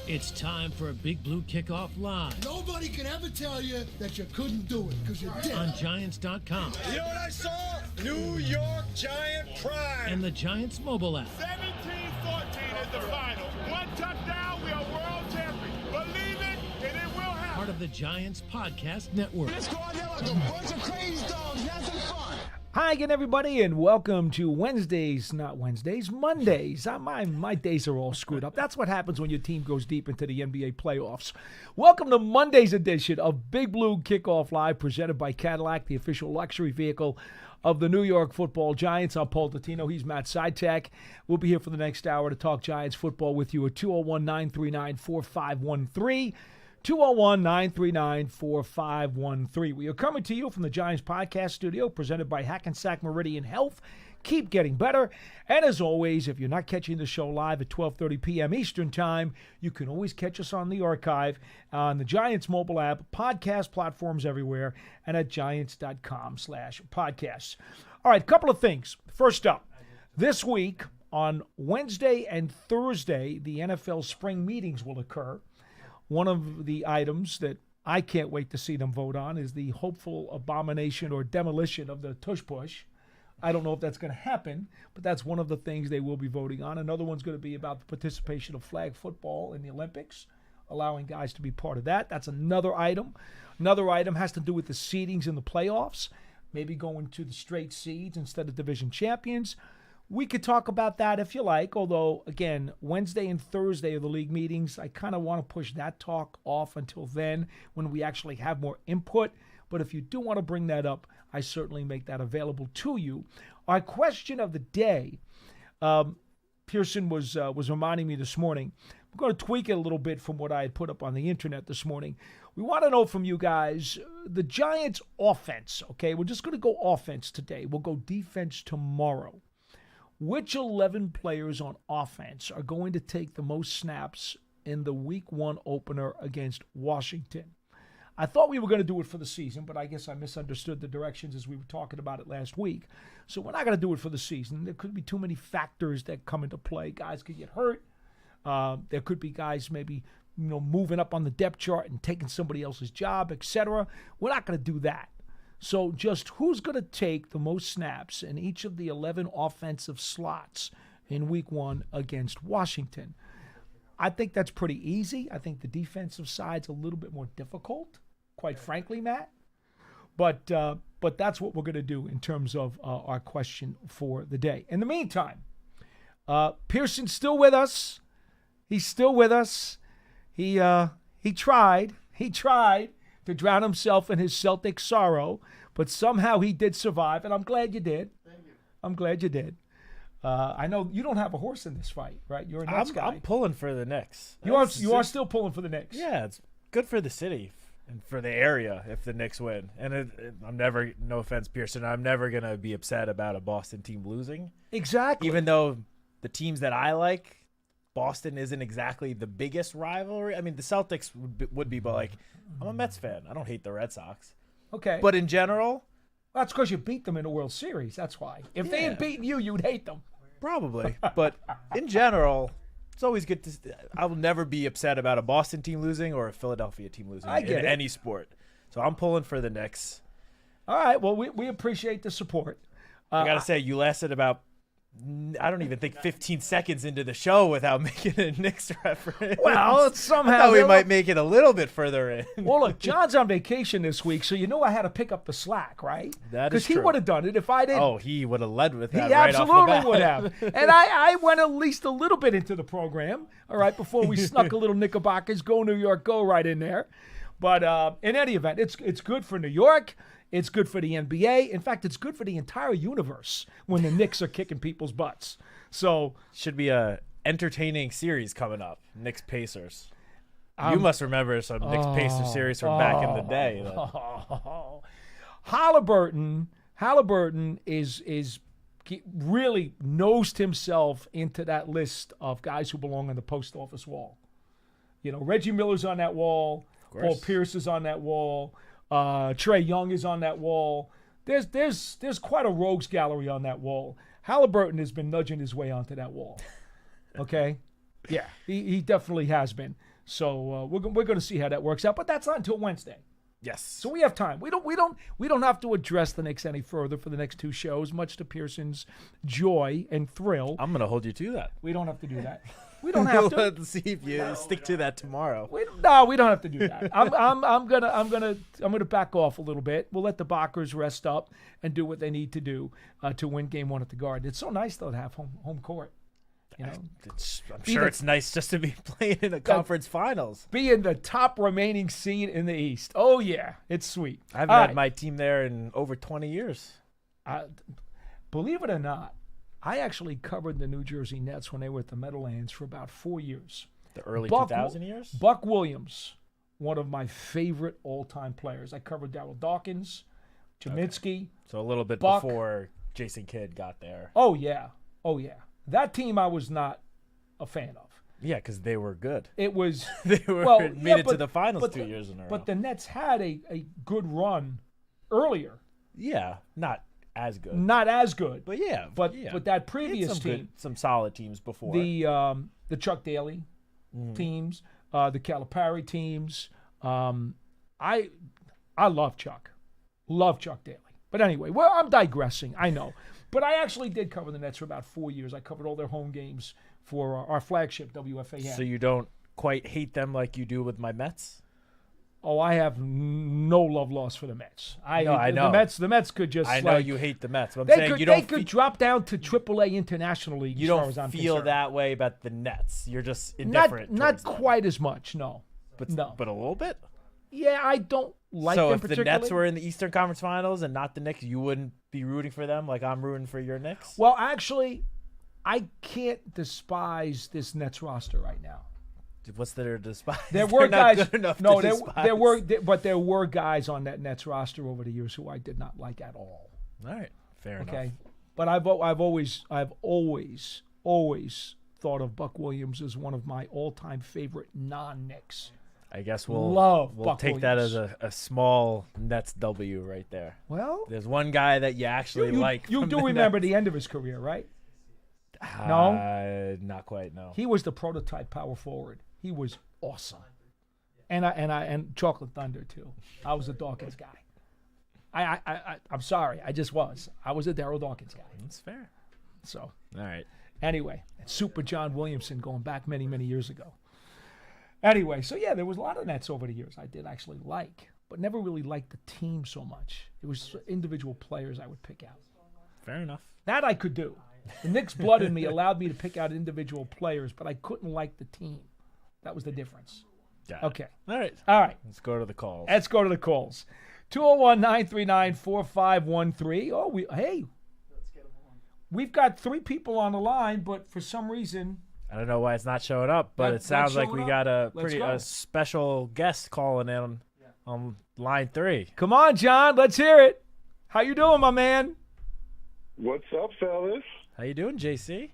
It's time for a Big Blue Kickoff Live. Nobody can ever tell you that you couldn't do it, because you did. On Giants.com. You know what I saw? New York Giant pride. And the Giants mobile app. 17-14 is the final. One touchdown, we are world champions. Believe it, and it will happen. Part of the Giants Podcast Network. Let's go out there like a bunch of crazy dogs. Have some fun. Hi again, everybody, and welcome to Mondays. My days are all screwed up. That's what happens when your team goes deep into the NBA playoffs. Welcome to Monday's edition of Big Blue Kickoff Live, presented by Cadillac, the official luxury vehicle of the New York Football Giants. I'm Paul Dottino. He's Matt Citak. We'll be here for the next hour to talk Giants football with you at 201-939-4513. 201-939-4513. We are coming to you from the Giants Podcast Studio, presented by Hackensack Meridian Health. Keep getting better. And as always, if you're not catching the show live at 12:30 p.m. Eastern Time, you can always catch us on the archive on the Giants mobile app, podcast platforms everywhere, and at giants.com/podcasts. All right, a couple of things. First up, this week on Wednesday and Thursday, the NFL spring meetings will occur. One of the items that I can't wait to see them vote on is the hopeful abomination or demolition of the tush push. I don't know if that's going to happen, but that's one of the things they will be voting on. Another one's going to be about the participation of flag football in the Olympics, allowing guys to be part of that. That's another item. Another item has to do with the seedings in the playoffs, maybe going to the straight seeds instead of division champions. We could talk about that if you like, although, again, Wednesday and Thursday are the league meetings. I kind of want to push that talk off until then when we actually have more input. But if you do want to bring that up, I certainly make that available to you. Our question of the day, Pearson was reminding me this morning. I'm going to tweak it a little bit from what I had put up on the internet this morning. We want to know from you guys, the Giants' offense, okay? We're just going to go offense today. We'll go defense tomorrow. Which 11 players on offense are going to take the most snaps in the Week 1 opener against Washington? I thought we were going to do it for the season, but I guess I misunderstood the directions as we were talking about it last week. So we're not going to do it for the season. There could be too many factors that come into play. Guys could get hurt. There could be guys maybe moving up on the depth chart and taking somebody else's job, etc. We're not going to do that. So just who's going to take the most snaps in each of the 11 offensive slots in Week 1 against Washington? I think that's pretty easy. I think the defensive side's a little bit more difficult, quite frankly, Matt. But that's what we're going to do in terms of our question for the day. In the meantime, Pearson's still with us. He's still with us. He tried to drown himself in his Celtic sorrow, but somehow he did survive, and I'm glad you did. Thank you. I'm glad you did. I know you don't have a horse in this fight, right? You're a Knicks guy. I'm pulling for the Knicks. You are still pulling for the Knicks. Yeah, it's good for the city and for the area if the Knicks win. And I'm never, no offense, Pearson, I'm never going to be upset about a Boston team losing. Exactly. Even though the teams that I like, Boston isn't exactly the biggest rivalry. I mean, the Celtics would be, but like, I'm a Mets fan. I don't hate the Red Sox. Okay. But in general, that's because you beat them in the World Series. That's why. If they had beaten you, you'd hate them. Probably. But in general, it's always good to – I will never be upset about a Boston team losing or a Philadelphia team losing in any sport. So I'm pulling for the Knicks. All right. Well, we appreciate the support. I got to say, you lasted about – I don't even think 15 seconds into the show without making a Knicks reference. Well, somehow I thought we might make it a little bit further in. Well, look, John's on vacation this week, so I had to pick up the slack, right? That is true. Because he would have done it if I didn't. Oh, he would have led with that He right off the absolutely bat. would have. And I went at least a little bit into the program, all right, before we snuck a little Knickerbockers, go New York, go right in there. But in any event, it's good for New York. It's good for the NBA. In fact, it's good for the entire universe when the Knicks are kicking people's butts. So should be a entertaining series coming up. Knicks Pacers. You must remember some Knicks Pacers series from back in the day. Halliburton is really nosed himself into that list of guys who belong on the post office wall. Reggie Miller's on that wall. Paul Pierce is on that wall. Trae Young is on that wall. There's quite a rogues gallery on that wall. Halliburton has been nudging his way onto that wall. Okay? Yeah, he definitely has been. So we're going to see how that works out. But that's not until Wednesday. Yes. So we have time. We don't have to address the Knicks any further for the next 2 shows, much to Pearson's joy and thrill. I'm going to hold you to that. We don't have to do that. We don't have to. Let's see if you stick to that tomorrow. We don't have to do that. I'm gonna back off a little bit. We'll let the Bakers rest up and do what they need to do to win Game 1 at the Garden. It's so nice though to have home court. You know, I'm sure it's nice just to be playing in the conference finals. Be in the top remaining seed in the East. Oh yeah, it's sweet. I haven't had my team there in over 20 years. Believe it or not, I actually covered the New Jersey Nets when they were at the Meadowlands for about 4 years. The early 2000 years? Buck Williams, one of my favorite all-time players. I covered Darryl Dawkins, Jaminski. Okay. So a little bit Buck. Before Jason Kidd got there. Oh, yeah. That team I was not a fan of. Yeah, because they were good. It was they were made it to the finals 2 years in a row. But the Nets had a good run earlier. Yeah, not as good. Not as good. But yeah. But that previous team. Some solid teams before. The Chuck Daly teams, the Calipari teams. I love Chuck. Love Chuck Daly. But anyway, well, I'm digressing. I know. But I actually did cover the Nets for about 4 years. I covered all their home games for our flagship WFAN. So you don't quite hate them like you do with my Mets? Oh, I have no love lost for the Mets. I know. The Mets could just. I know you hate the Mets. But I'm saying they could drop down to AAA International League. You don't feel that way about the Nets. You're just indifferent. Not quite as much, no. But a little bit. Yeah, I don't like them particularly. So if the Nets were in the Eastern Conference Finals and not the Knicks, you wouldn't be rooting for them like I'm rooting for your Knicks? Well, actually, I can't despise this Nets roster right now. What's there to despise? There were guys. Not good enough no, to despise. there were guys on that Nets roster over the years who I did not like at all. All right, fair enough. Okay, but I've always thought of Buck Williams as one of my all-time favorite non-Knicks. I guess we'll take that as a small Nets W right there. Well, there's one guy that you actually like. You do remember the end of his career, right? No, not quite. No, he was the prototype power forward. He was awesome, and Chocolate Thunder too. I was a Dawkins guy. I'm sorry, I just was. I was a Darryl Dawkins guy. That's fair. So all right. Anyway, Super John Williamson going back many years ago. Anyway, so yeah, there was a lot of Nets over the years I did actually like, but never really liked the team so much. It was individual players I would pick out. Fair enough. That I could do. The Knicks blood in me allowed me to pick out individual players, but I couldn't like the team. That was the difference. Okay. All right. Let's go to the calls. 201-939-4513. Oh, we've got 3 people on the line, but for some reason... I don't know why it's not showing up, but it sounds like we got a special guest calling in on line 3. Come on, John. Let's hear it. How you doing, my man? What's up, fellas? How you doing, JC?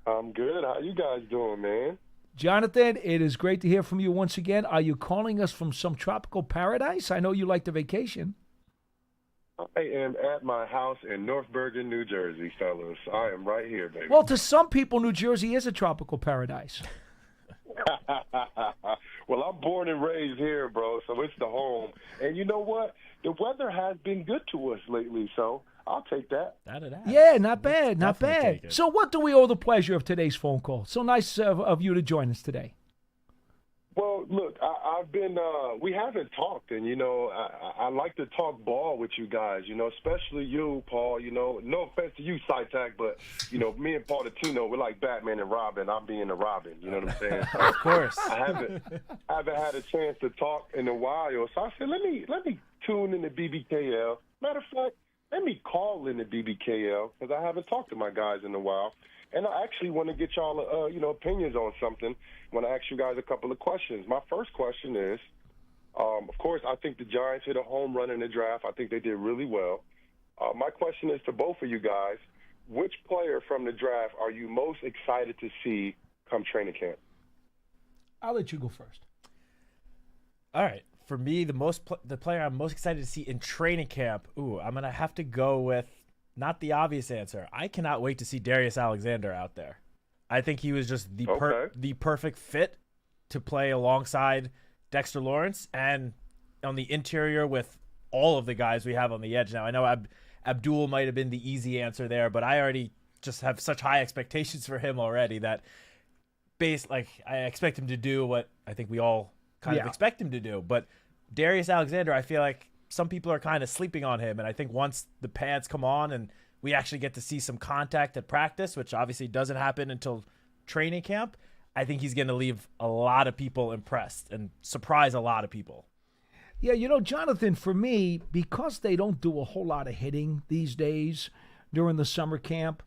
I'm good. How you guys doing, man? Jonathan, it is great to hear from you once again. Are you calling us from some tropical paradise? I know you like to vacation. I am at my house in North Bergen, New Jersey, fellas. I am right here, baby. Well, to some people, New Jersey is a tropical paradise. Well, I'm born and raised here, bro, so it's the home. And you know what? The weather has been good to us lately, so I'll take that. Yeah, not bad, not bad. So what do we owe the pleasure of today's phone call? So nice of you to join us today. Well, look, I've been we haven't talked, and, you know, I like to talk ball with you guys, you know, especially you, Paul, you know. No offense to you, Citak, but, you know, me and Paul Dottino, we're like Batman and Robin. I'm being the Robin, you know what I'm saying? So of course. I haven't had a chance to talk in a while, so I said, let me tune in to BBKL. Matter of fact, let me call in to BBKL because I haven't talked to my guys in a while. And I actually want to get y'all, opinions on something. I want to ask you guys a couple of questions. My first question is, of course, I think the Giants hit a home run in the draft. I think they did really well. My question is to both of you guys, which player from the draft are you most excited to see come training camp? I'll let you go first. All right. For me, the player I'm most excited to see in training camp, I'm going to have to go with not the obvious answer. I cannot wait to see Darius Alexander out there. I think he was just the perfect fit to play alongside Dexter Lawrence and on the interior with all of the guys we have on the edge now. I know Abdul might have been the easy answer there, but I already just have such high expectations for him already that I expect him to do what I think we all kind of expect him to do. But Darius Alexander, I feel like some people are kind of sleeping on him, and I think once the pads come on and we actually get to see some contact at practice, which obviously doesn't happen until training camp, I think he's going to leave a lot of people impressed and surprise a lot of people. Yeah, Jonathan, for me, because they don't do a whole lot of hitting these days during the summer camp,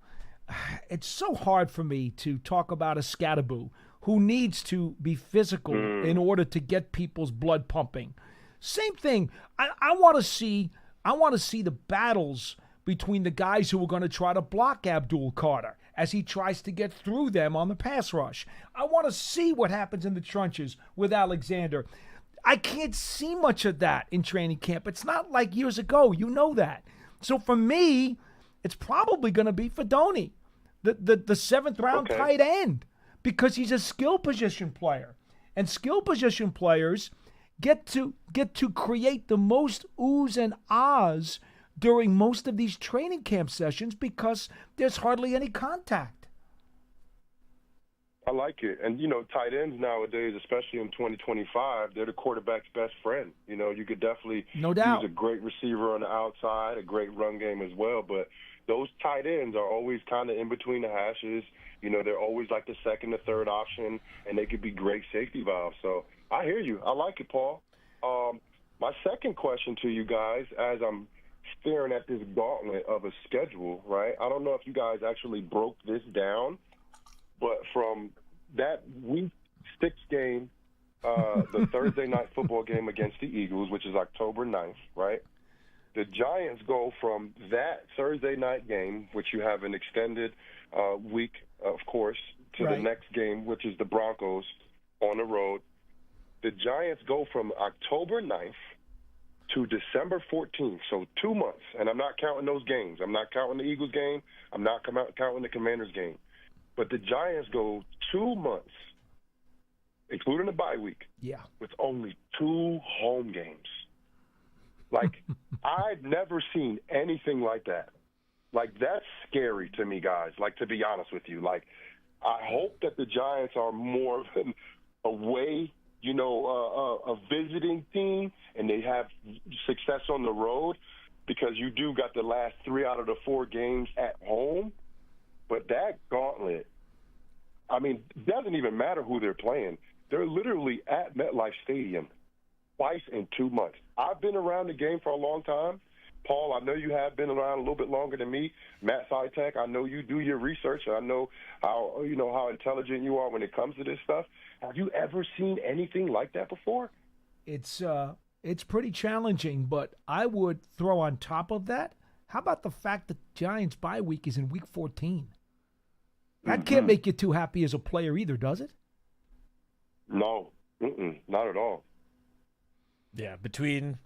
it's so hard for me to talk about a Scatterboo who needs to be physical in order to get people's blood pumping. Same thing. I want to see the battles between the guys who are going to try to block Abdul Carter as he tries to get through them on the pass rush. I want to see what happens in the trenches with Alexander. I can't see much of that in training camp. It's not like years ago. You know that. So for me, it's probably going to be Fedoni, the seventh-round tight end, because he's a skill position player. And skill position players get to create the most oohs and ahs during most of these training camp sessions because there's hardly any contact. I like it. And, tight ends nowadays, especially in 2025, they're the quarterback's best friend. You could definitely use a great receiver on the outside, a great run game as well. But those tight ends are always kind of in between the hashes. They're always like the second or third option, and they could be great safety valves. So I hear you. I like it, Paul. My second question to you guys, as I'm staring at this gauntlet of a schedule, right? I don't know if you guys actually broke this down, but from that week 6 game, the Thursday night football game against the Eagles, which is October 9th, right? The Giants go from that Thursday night game, which you have an extended week, of course, to the next game, which is the Broncos on the road. The Giants go from October 9th to December 14th, so 2 months. And I'm not counting those games. I'm not counting the Eagles game. I'm not counting the Commanders game. But the Giants go 2 months, including the bye week, with only 2 home games. Like, I've never seen anything like that. Like, that's scary to me, guys, like, to be honest with you. Like, I hope that the Giants are more of an away, a visiting team, and they have success on the road, because you do got the last 3 out of the 4 games at home. But that gauntlet, it doesn't even matter who they're playing. They're literally at MetLife Stadium twice in 2 months. I've been around the game for a long time. Paul, I know you have been around a little bit longer than me. Matt Citak, I know you do your research. I know how intelligent you are when it comes to this stuff. Have you ever seen anything like that before? It's pretty challenging, but I would throw on top of that, how about the fact that Giants bye week is in week 14? That can't make you too happy as a player either, does it? No, not at all. Yeah, between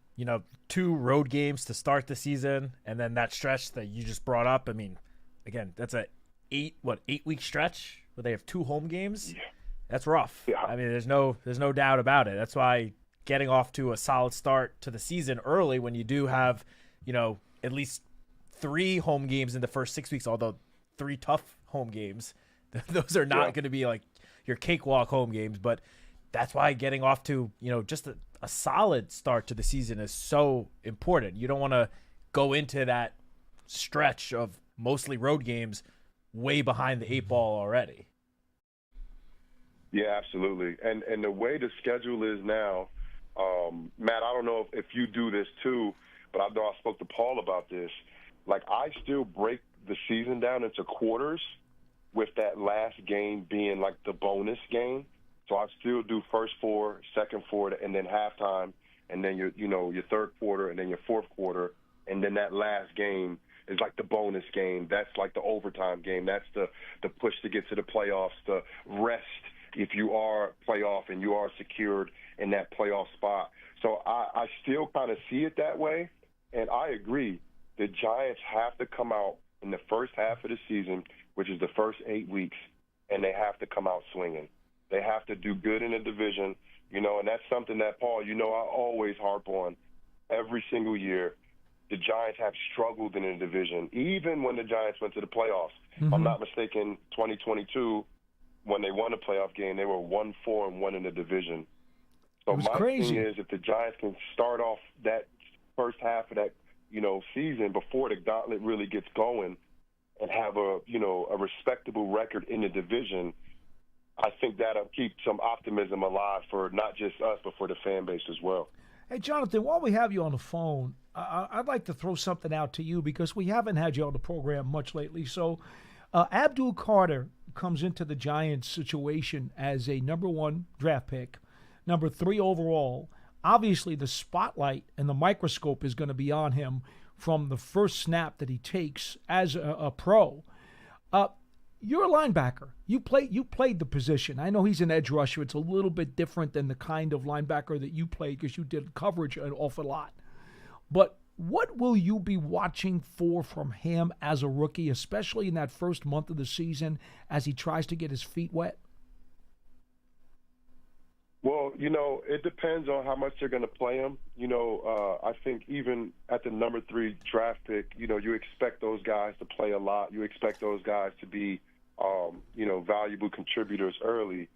2 road games to start the season and then that stretch that you just brought up. Again, that's a 8-week stretch where they have 2 home games. Yeah. That's rough. Yeah. There's no doubt about it. That's why getting off to a solid start to the season early when you do have, at least 3 home games in the first 6 weeks, although 3 tough home games. Those are not going to be like your cakewalk home games, but that's why getting off to, just a solid start to the season is so important. You don't want to go into that stretch of mostly road games way behind the 8 ball already. Yeah, absolutely. And the way the schedule is now, Matt, I don't know if you do this too, but I know I spoke to Paul about this. Like, I still break the season down into quarters, with that last game being like the bonus game. So I still do first 4, second 4, and then halftime, and then your third quarter, and then your fourth quarter, and then that last game is like the bonus game. That's like the overtime game. That's the push to get to the playoffs, the rest if you are playoff and you are secured in that playoff spot. So I still kind of see it that way, and I agree. The Giants have to come out in the first half of the season, which is the first 8 weeks, and they have to come out swinging. They have to do good in the division, and that's something that, Paul, I always harp on every single year. The Giants have struggled in the division, even when the Giants went to the playoffs. If I'm not mistaken, 2022, when they won a playoff game, they were 1-4-1 in the division. So my thing is, if the Giants can start off that first half of that, season before the gauntlet really gets going and have a respectable record in the division, I think that'll keep some optimism alive for not just us, but for the fan base as well. Hey, Jonathan, while we have you on the phone, I'd like to throw something out to you because we haven't had you on the program much lately. So Abdul Carter comes into the Giants situation as a number 1 draft pick, number 3 overall. Obviously, the spotlight and the microscope is going to be on him from the first snap that he takes as a pro. You're a linebacker. You played the position. I know he's an edge rusher. It's a little bit different than the kind of linebacker that you played because you did coverage an awful lot. But what will you be watching for from him as a rookie, especially in that first month of the season as he tries to get his feet wet? Well, it depends on how much they're going to play him. I think even at the number 3 draft pick, you expect those guys to play a lot. You expect those guys to be, valuable contributors early.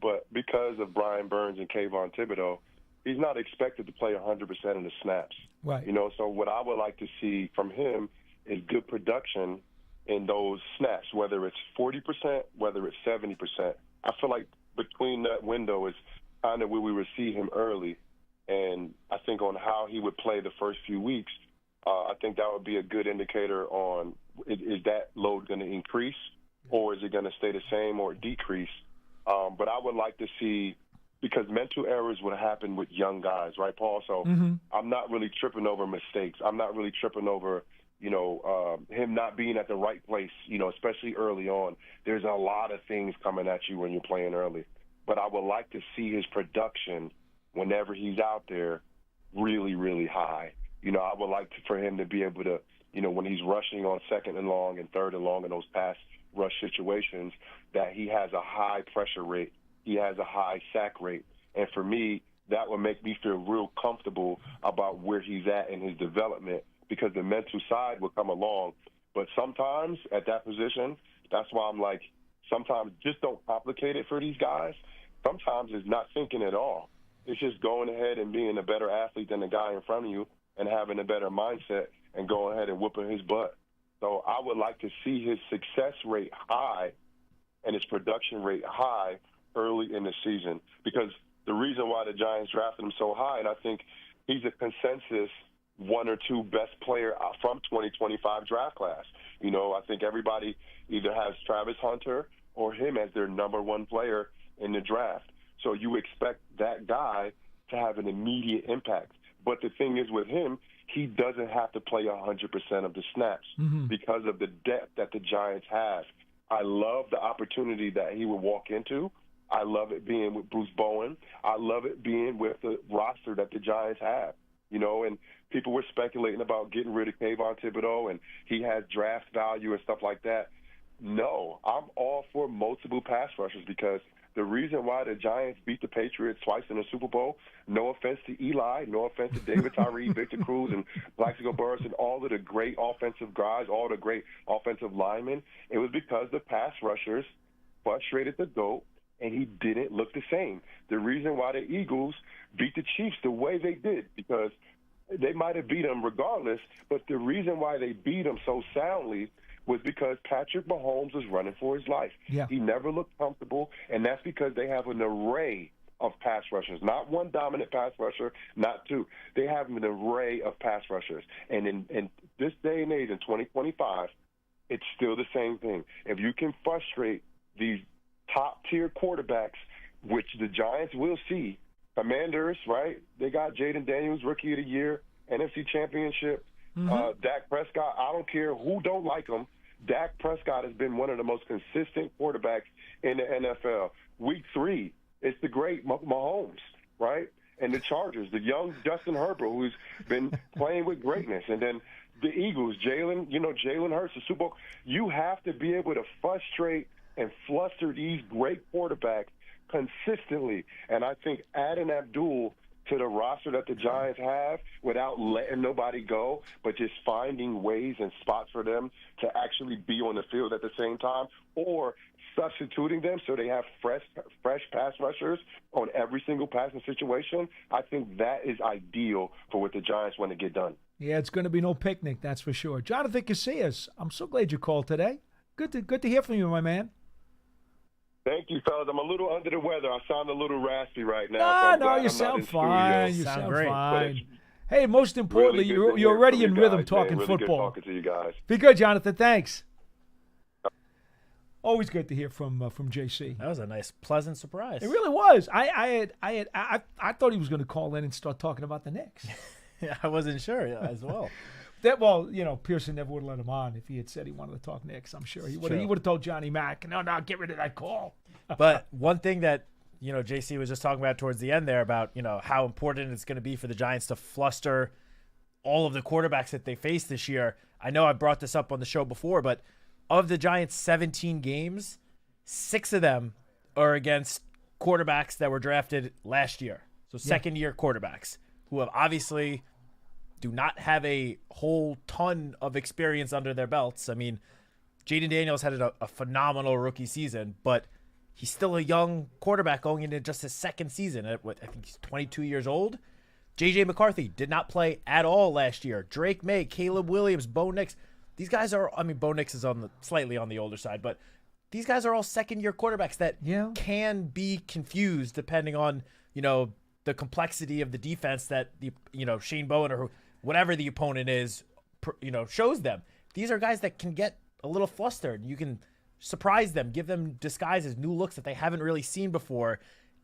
But because of Brian Burns and Kayvon Thibodeau, he's not expected to play 100% of the snaps. Right. So what I would like to see from him is good production in those snaps, whether it's 40%, whether it's 70%. I feel like between that window is kind of where we would see him early. And I think on how he would play the first few weeks, I think that would be a good indicator on is that load going to increase or is it going to stay the same or decrease? But I would like to see, because mental errors would happen with young guys, right, Paul? So I'm not really tripping over mistakes. I'm not really tripping over, him not being at the right place, especially early on. There's a lot of things coming at you when you're playing early. But I would like to see his production whenever he's out there really, really high. I would like for him to be able to, when he's rushing on 2nd and long and 3rd and long in those pass rush situations, that he has a high pressure rate. He has a high sack rate. And for me, that would make me feel real comfortable about where he's at in his development because the mental side will come along. But sometimes at that position, that's why I'm like, sometimes just don't complicate it for these guys. Sometimes it's not thinking at all. It's just going ahead and being a better athlete than the guy in front of you and having a better mindset and going ahead and whooping his butt. So I would like to see his success rate high and his production rate high early in the season because the reason why the Giants drafted him so high, and I think he's a consensus 1 or 2 best player from 2025 draft class. I think everybody either has Travis Hunter or him as their number 1 player in the draft. So you expect that guy to have an immediate impact. But the thing is with him, he doesn't have to play 100% of the snaps because of the depth that the Giants have. I love the opportunity that he would walk into. I love it being with Bruce Bowen. I love it being with the roster that the Giants have. And people were speculating about getting rid of Kayvon Thibodeau and he has draft value and stuff like that. No, I'm all for multiple pass rushers because the reason why the Giants beat the Patriots twice in the Super Bowl, no offense to Eli, no offense to David Tyree, Victor Cruz, and Plaxico Burress, and all of the great offensive guys, all the great offensive linemen, it was because the pass rushers frustrated the GOAT, and he didn't look the same. The reason why the Eagles beat the Chiefs the way they did, because they might have beat them regardless, but the reason why they beat them so soundly was because Patrick Mahomes was running for his life. Yeah. He never looked comfortable, and that's because they have an array of pass rushers. Not one dominant pass rusher, not 2. They have an array of pass rushers. And in this day and age, in 2025, it's still the same thing. If you can frustrate these top-tier quarterbacks, which the Giants will see, Commanders, right? They got Jaden Daniels, Rookie of the Year, NFC Championship. Dak Prescott, I don't care who don't like him. Dak Prescott has been one of the most consistent quarterbacks in the NFL. Week 3, it's the great Mahomes, right? And the Chargers, the young Justin Herbert, who's been playing with greatness. And then the Eagles, Jalen Hurts, the Super Bowl. You have to be able to frustrate and fluster these great quarterbacks consistently. And I think adding Abdul to the roster that the Giants have without letting nobody go, but just finding ways and spots for them to actually be on the field at the same time, or substituting them so they have fresh pass rushers on every single passing situation, I think that is ideal for what the Giants want to get done. Yeah, it's going to be no picnic, that's for sure. Jonathan Casillas, I'm so glad you called today. Good to hear from you, my man. Thank you, fellas. I'm a little under the weather. I sound a little raspy right now. No, you sound fine. You sound great. fine. Hey, most importantly, really you're already from in you rhythm guys, talking man. Really football. Good talking to you guys. Be good, Jonathan. Thanks. Always good to hear from JC. That was a nice, pleasant surprise. It really was. I thought he was going to call in and start talking about the Knicks. Yeah, I wasn't sure as well. Pearson never would have let him on if he had said he wanted to talk Knicks. I'm sure he would True. have told Johnny Mack, no, get rid of that call. But one thing that, JC was just talking about towards the end there about, how important it's going to be for the Giants to fluster all of the quarterbacks that they face this year. I know I brought this up on the show before, but of the Giants' 17 games, 6 of them are against quarterbacks that were drafted last year. So second-year quarterbacks who have obviously do not have a whole ton of experience under their belts. I mean, Jaden Daniels had a phenomenal rookie season, but he's still a young quarterback going into just his second season. I think he's 22 years old. J.J. McCarthy did not play at all last year. Drake May, Caleb Williams, Bo Nix. These guys are, Bo Nix is slightly on the older side, but these guys are all second-year quarterbacks that can be confused depending on, the complexity of the defense that, Shane Bowen or whatever the opponent is, shows them. These are guys that can get a little flustered. You can surprise them, give them disguises, new looks that they haven't really seen before.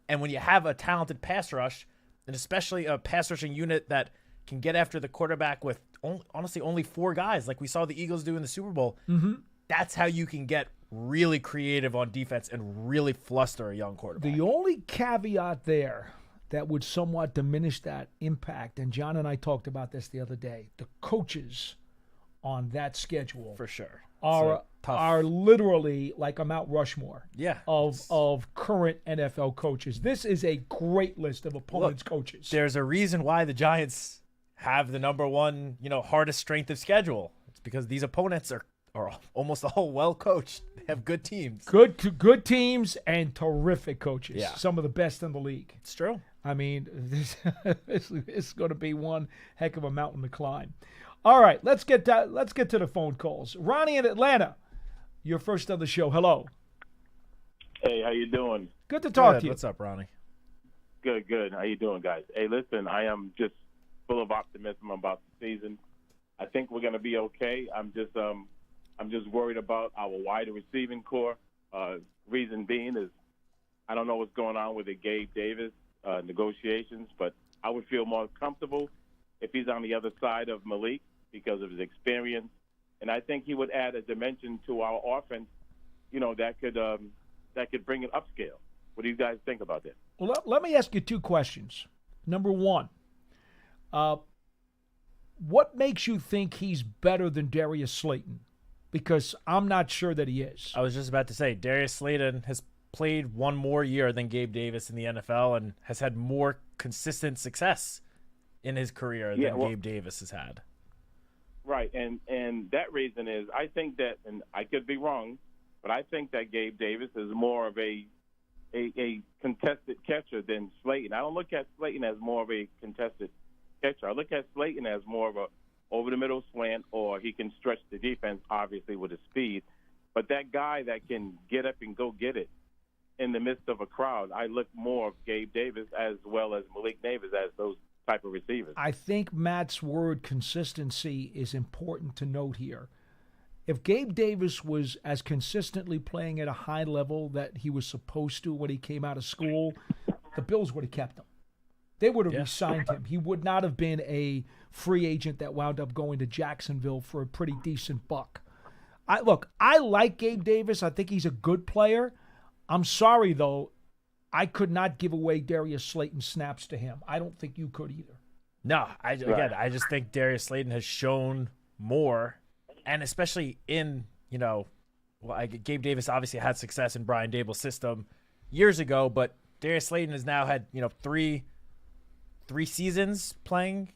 And when you have a talented pass rush, and especially a pass rushing unit that can get after the quarterback with only 4 guys, like we saw the Eagles do in the Super Bowl, that's how you can get really creative on defense and really fluster a young quarterback. The only caveat there that would somewhat diminish that impact, and John and I talked about this the other day, the coaches on that schedule For sure. are literally like a Mount Rushmore Yeah. of current NFL coaches. This is a great list of opponents' coaches. There's a reason why the Giants have the number one, hardest strength of schedule. It's because these opponents are almost all well coached. They have good teams. Good teams and terrific coaches. Yeah. Some of the best in the league. It's true. I mean, this is going to be one heck of a mountain to climb. All right, let's get to the phone calls. Ronnie in Atlanta, you're first on the show. Hello. Hey, how you doing? Good to talk to you. What's up, Ronnie? Good. How you doing, guys? Hey, listen, I am just full of optimism about the season. I think we're going to be okay. I'm just worried about our wide receiving core. Reason being is I don't know what's going on with the Gabe Davis negotiations, but I would feel more comfortable if he's on the other side of Malik because of his experience. And I think he would add a dimension to our offense, that could bring it upscale. What do you guys think about that? Well, let me ask you 2 questions. Number 1, what makes you think he's better than Darius Slayton? Because I'm not sure that he is. I was just about to say, Darius Slayton has played one more year than Gabe Davis in the NFL and has had more consistent success in his career than Gabe Davis has had. Right, and that reason is I think that, and I could be wrong, but I think that Gabe Davis is more of a contested catcher than Slayton. I don't look at Slayton as more of a contested catcher. I look at Slayton as more of a over-the-middle slant, or he can stretch the defense, obviously, with his speed. But that guy that can get up and go get it in the midst of a crowd, I look more of Gabe Davis as well as Malik Davis as those type of receivers. I think Matt's word consistency is important to note here. If Gabe Davis was as consistently playing at a high level that he was supposed to when he came out of school, the Bills would have kept him. They would have re-signed him. He would not have been a free agent that wound up going to Jacksonville for a pretty decent buck. I like Gabe Davis. I think he's a good player. I'm sorry, though. I could not give away Darius Slayton snaps to him. I don't think you could either. No, I just think Darius Slayton has shown more, and especially in, Gabe Davis obviously had success in Brian Dable's system years ago, but Darius Slayton has now had, three seasons playing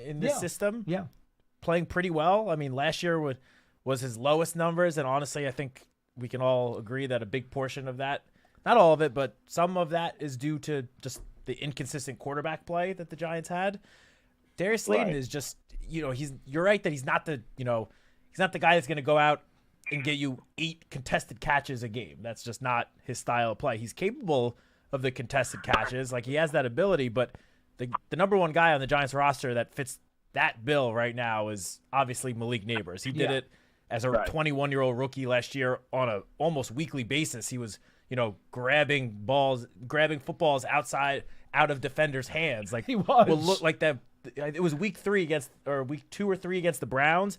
in this system. Yeah. Playing pretty well. I mean, last year was his lowest numbers, and honestly, I think we can all agree that a big portion of that, not all of it, but some of that is due to just the inconsistent quarterback play that the Giants had. Darius Slayton is just, you're right that he's not the guy that's going to go out and get you 8 contested catches a game. That's just not his style of play. He's capable of the contested catches. Like, he has that ability, but the number one guy on the Giants roster that fits that bill right now is obviously Malik Neighbors. He did it as a 21-year-old rookie last year on a almost weekly basis. He was, grabbing footballs out of defenders' hands. Like, he was. Will look like that. It was week 2 or 3 against the Browns.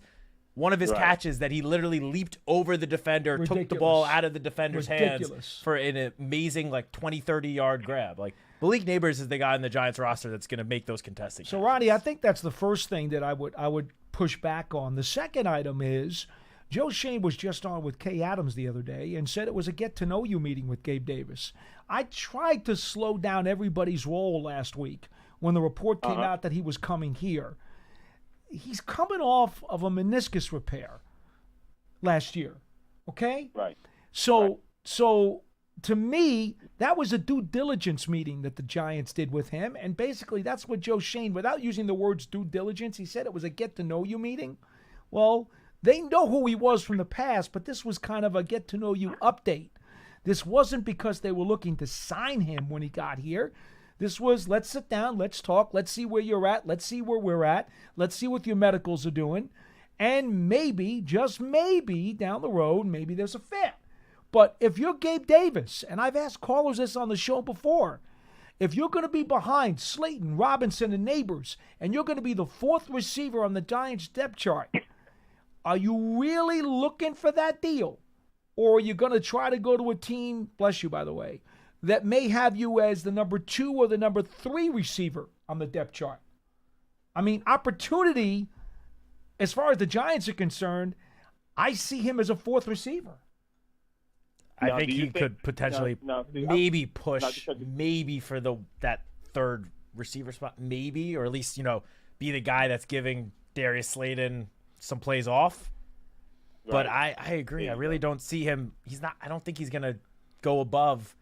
One of his catches that he literally leaped over the defender, took the ball out of the defender's hands for an amazing 20, 30-yard grab. Like, Malik Neighbors is the guy on the Giants roster that's going to make those contested catches. So, Ronnie, I think that's the first thing that I would push back on. The second item is Joe Shane was just on with Kay Adams the other day and said it was a get-to-know-you meeting with Gabe Davis. I tried to slow down everybody's roll last week when the report came out that he was coming here. He's coming off of a meniscus repair last year, okay? Right. So to me, that was a due diligence meeting that the Giants did with him, and basically that's what Joe Shane, without using the words due diligence, he said it was a get-to-know-you meeting. Well, they know who he was from the past, but this was kind of a get-to-know-you update. This wasn't because they were looking to sign him when he got here. This was, let's sit down, let's talk, let's see where you're at, let's see where we're at, let's see what your medicals are doing, and maybe, just maybe, down the road, maybe there's a fit. But if you're Gabe Davis, and I've asked callers this on the show before, if you're going to be behind Slayton, Robinson, and Neighbors, and you're going to be the 4th receiver on the Giants depth chart, are you really looking for that deal? Or are you going to try to go to a team, bless you by the way, that may have you as the number 2 or the number 3 receiver on the depth chart? I mean, opportunity, as far as the Giants are concerned, I see him as a 4th receiver. I think he could potentially maybe push maybe for that 3rd receiver spot, maybe, or at least, be the guy that's giving Darius Slayton some plays off. Right. But I agree. I really don't see him. I don't think he's going to go above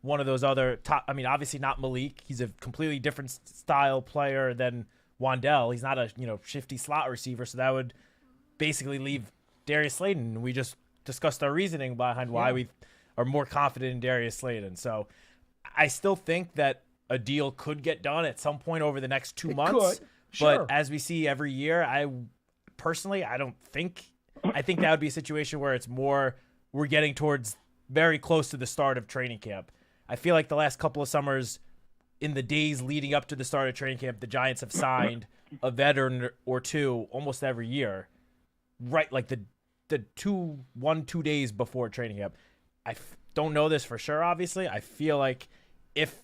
one of those other top. I mean, obviously not Malik. He's a completely different style player than Wandell. He's not a shifty slot receiver, so that would basically leave Darius Slayton. We just discussed our reasoning behind why we are more confident in Darius Slayton. So I still think that a deal could get done at some point over the next 2 months. Sure. But as we see every year, I think that would be a situation where it's more we're getting towards very close to the start of training camp. I feel like the last couple of summers, in the days leading up to the start of training camp, the Giants have signed a veteran or two almost every year, right? Like the 2 days before training camp. I don't know this for sure, obviously. I feel like if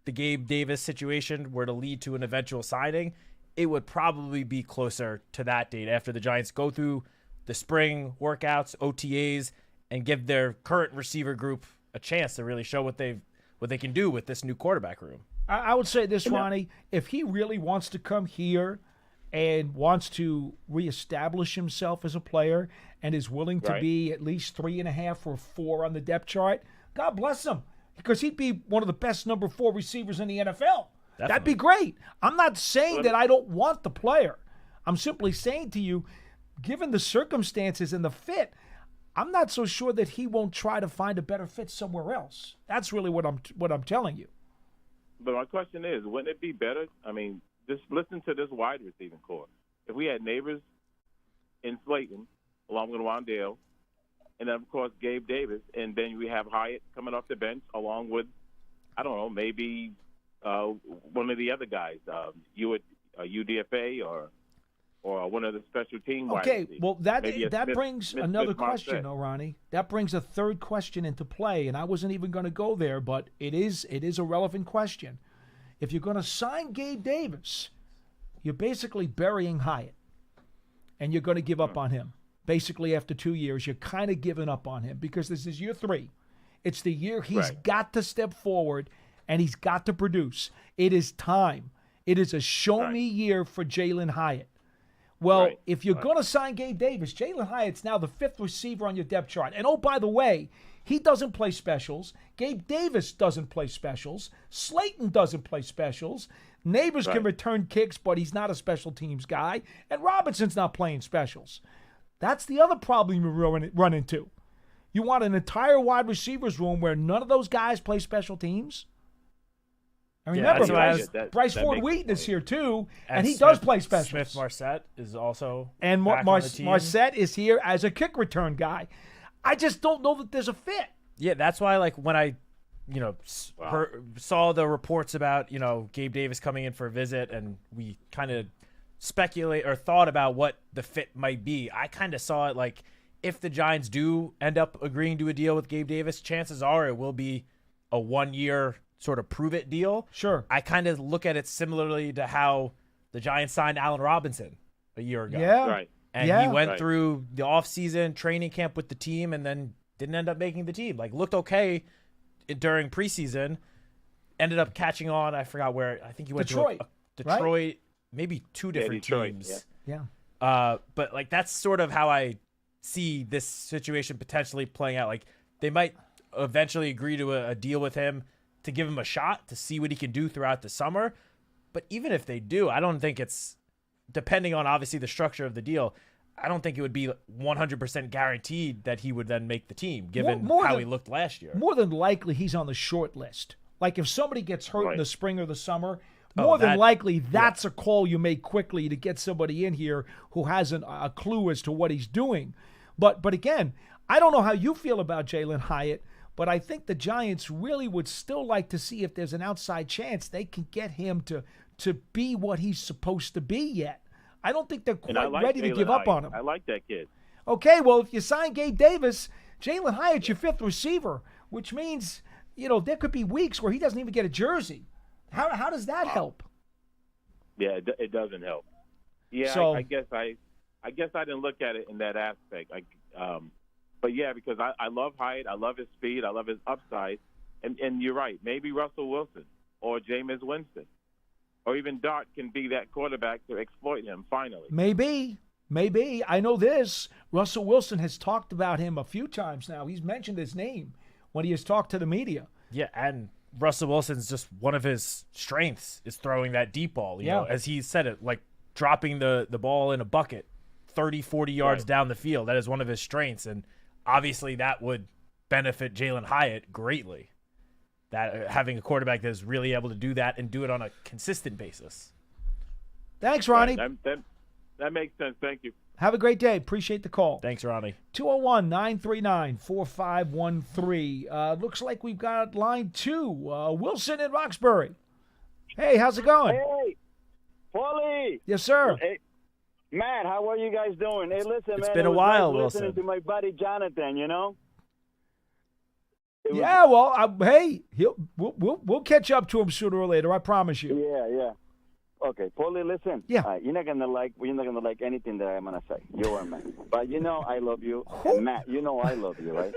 the Gabe Davis situation were to lead to an eventual signing, it would probably be closer to that date after the Giants go through the spring workouts, OTAs, and give their current receiver group a chance to really show what they can do with this new quarterback room. I would say this, Ronnie, if he really wants to come here and wants to reestablish himself as a player and is willing to be at least 3.5 or 4 on the depth chart, God bless him, because he'd be one of the best number 4 receivers in the NFL. Definitely. That'd be great. I'm not saying that I don't want the player. I'm simply saying to you, given the circumstances and the fit, I'm not so sure that he won't try to find a better fit somewhere else. That's really what I'm telling you. But my question is, wouldn't it be better? I mean, just listen to this wide receiving core. If we had Neighbors and Slayton, along with Wandale, and then, of course, Gabe Davis, and then we have Hyatt coming off the bench along with, I don't know, maybe one of the other guys, UDFA or one of the special team wide receivers. Okay, well, that brings another question, though, Ronnie. That brings a third question into play, and I wasn't even going to go there, but it is a relevant question. If you're going to sign Gabe Davis, you're basically burying Hyatt, and you're going to give up on him. basically after 2 years, you're kind of giving up on him because this is year 3. It's the year he's got to step forward and he's got to produce. It is time. It is a show-me year for Jalen Hyatt. Well, if you're going to sign Gabe Davis, Jalen Hyatt's now the 5th receiver on your depth chart. And, oh, by the way, he doesn't play specials. Gabe Davis doesn't play specials. Slayton doesn't play specials. Neighbors can return kicks, but he's not a special teams guy. And Robinson's not playing specials. That's the other problem you run into. You want an entire wide receivers room where none of those guys play special teams? And remember, Bryce Ford Wheaton is here too, and he does play specials. Smith Marset is also and back on the team. Marset is here as a kick return guy. I just don't know that there's a fit. Yeah, that's why, like, when I, saw the reports about, Gabe Davis coming in for a visit, and we kind of speculate or thought about what the fit might be, I kind of saw it like if the Giants do end up agreeing to a deal with Gabe Davis, chances are it will be a 1-year sort of prove-it deal. Sure. I kind of look at it similarly to how the Giants signed Allen Robinson a year ago. Yeah. Right. And he went through the offseason training camp with the team and then didn't end up making the team. Like, looked okay during preseason, ended up catching on. I forgot where. I think he went to Detroit, maybe 2 different teams. Yeah. But, like, that's sort of how I see this situation potentially playing out. Like, they might eventually agree to a deal with him to give him a shot to see what he can do throughout the summer. But even if they do, I don't think it's, depending on obviously the structure of the deal, I don't think it would be 100% guaranteed that he would then make the team, given how he looked last year. More than likely, he's on the short list. Like, if somebody gets hurt in the spring or the summer, more than likely that's a call you make quickly to get somebody in here who has a clue as to what he's doing. But again, I don't know how you feel about Jalen Hyatt, but I think the Giants really would still like to see if there's an outside chance they can get him to be what he's supposed to be yet. I don't think they're quite ready to give up on him. I like that kid. Okay, well, if you sign Gabe Davis, Jalen Hyatt's your 5th receiver, which means, there could be weeks where he doesn't even get a jersey. How does that help? Yeah, it doesn't help. Yeah, so, I guess I didn't look at it in that aspect. But yeah, because I love Hyatt, I love his speed, I love his upside, and you're right. Maybe Russell Wilson or Jameis Winston or even Dart can be that quarterback to exploit him finally. Maybe. I know this. Russell Wilson has talked about him a few times now. He's mentioned his name when he has talked to the media. Yeah, and Russell Wilson's just one of his strengths is throwing that deep ball. You know, as he said it, like dropping the ball in a bucket 30, 40 yards down the field. That is one of his strengths, and obviously that would benefit Jalen Hyatt greatly. That having a quarterback that is really able to do that and do it on a consistent basis. Thanks, Ronnie. That makes sense. Thank you. Have a great day. Appreciate the call. Thanks, Ronnie. 201-939-4513. Looks like we've got line 2. Wilson in Roxbury. Hey, how's it going? Hey, Paulie. Yes, sir. Hey, Matt, how are you guys doing? Hey, listen, it's man. Been a while, nice Wilson. Listening to my buddy Jonathan, Hey, we'll catch up to him sooner or later. I promise you. Yeah. Okay, Paulie, listen. Yeah. You're not gonna like anything that I'm gonna say. You are, man. But I love you, and Matt, I love you, right?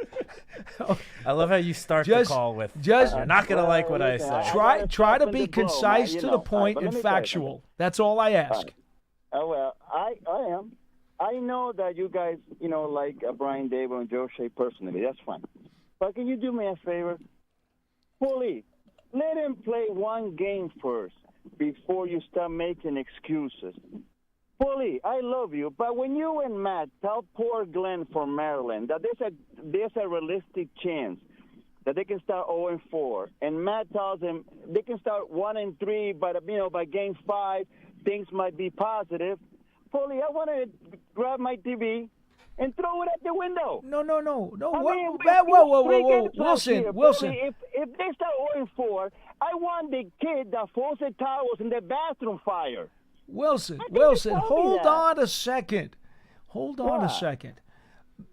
I love how you start the call with. You're not gonna like what I say. Try to be concise, to the point, and factual. That's all I ask. Well, I am. I know that you guys, like Brian Dable and Joe Shea personally. That's fine. But can you do me a favor? Paulie, let him play one game first before you start making excuses. Paulie, I love you, but when you and Matt tell poor Glenn from Maryland that there's a realistic chance that they can start 0-4, and Matt tells him they can start 1-3, but by game 5 things might be positive. Paulie, I want to grab my TV and throw it at the window. No. Whoa. Wilson. Paulie, if they start 0-4, I want the kid that throws the towels in the bathroom fire. Wilson, hold on a second.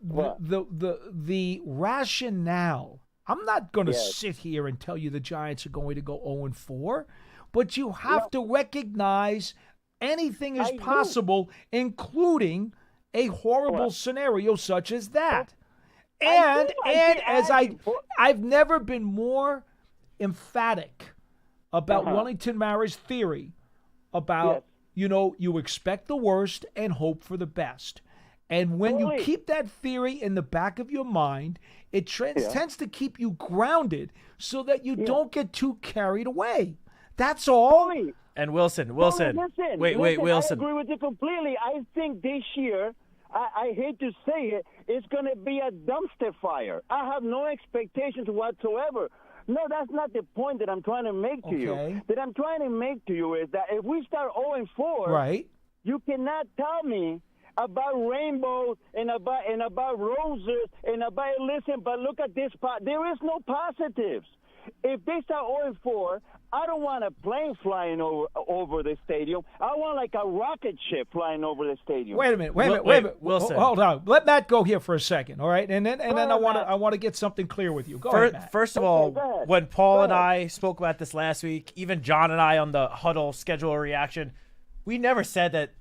The rationale. I'm not going to sit here and tell you the Giants are going to go 0-4, but you have to recognize anything is possible, including a horrible scenario such as that. I I've never been more emphatic about Wellington Mara's theory about, you expect the worst and hope for the best. And when you keep that theory in the back of your mind, it tends to keep you grounded so that you don't get too carried away. That's all. And Wilson. Listen, Wait, Wilson. I agree with you completely. I think this year, I hate to say it, it's going to be a dumpster fire. I have no expectations whatsoever. No, that's not the point that I'm trying to make to you. That I'm trying to make to you is that if we start 0-4, right, you cannot tell me about rainbows and about roses and about, listen, but look at this part. There is no positives. If they start 0-4, I don't want a plane flying over the stadium. I want like a rocket ship flying over the stadium. Wait a minute. Wilson. Hold on. Let Matt go here for a second, all right? And then I want to get something clear with you. Go ahead, Matt. First of all, when Paul and I spoke about this last week, even John and I on the huddle schedule reaction, we never said that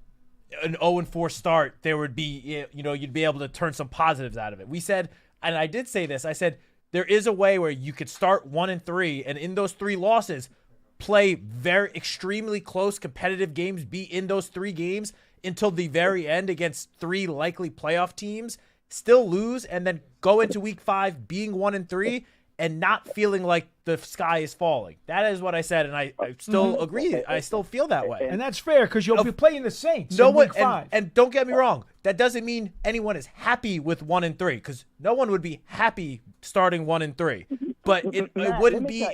an 0-4 start, there would be, you'd be able to turn some positives out of it. We said, and I did say this, I said, there is a way where you could start 1-3, and in those 3 losses, play very extremely close competitive games, be in those 3 games until the very end against 3 likely playoff teams, still lose, and then go into week 5 being 1-3 and not feeling like the sky is falling. That is what I said, and I still agree. I still feel that way. And that's fair because you'll be playing the Saints in week 5. And don't get me wrong, that doesn't mean anyone is happy with 1-3 because no one would be happy starting 1-3. But it wouldn't be